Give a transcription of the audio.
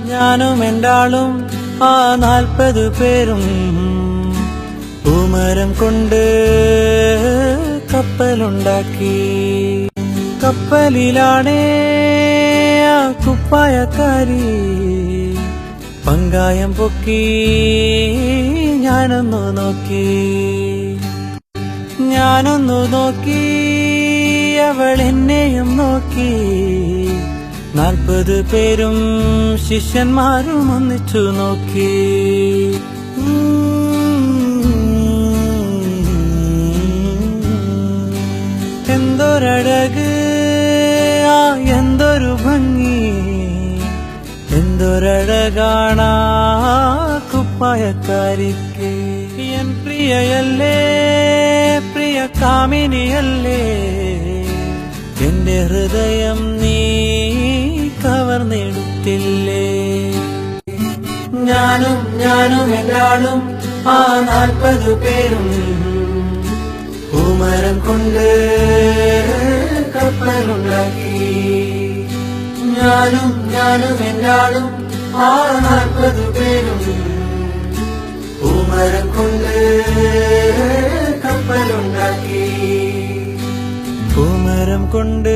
ഞാനും എൻ്റാളും 40 പേരും പൂമരം കൊണ്ട് കപ്പലുണ്ടാക്കി. കപ്പലിലാണേ ആ കുപ്പായക്കാരി പങ്കായം പൊക്കി. ഞാനൊന്നു നോക്കി അവൾ എന്നെയും നോക്കി. 40 പേരും ശിഷ്യന്മാരും ഒന്നിച്ചു നോക്കി. എന്തൊരഴക്, എന്തൊരു ഭംഗി, എന്തൊരഴകാണാ കുപ്പായക്കാരിക്ക്. എൻ പ്രിയയല്ലേ, പ്രിയ കാമിനിയല്ലേ, എന്റെ ഹൃദയം നീ കവർന്നെടുത്തില്ലേ. ഞാനും എല്ലാളും 40 പേരും പൂമരം കൊണ്ട് കപ്പലുണ്ടാക്കി. ഞാനും എല്ലാളും 40 പേരും പൂമരം കൊണ്ട് കപ്പലുണ്ടാക്കി. പൂമരം കൊണ്ട്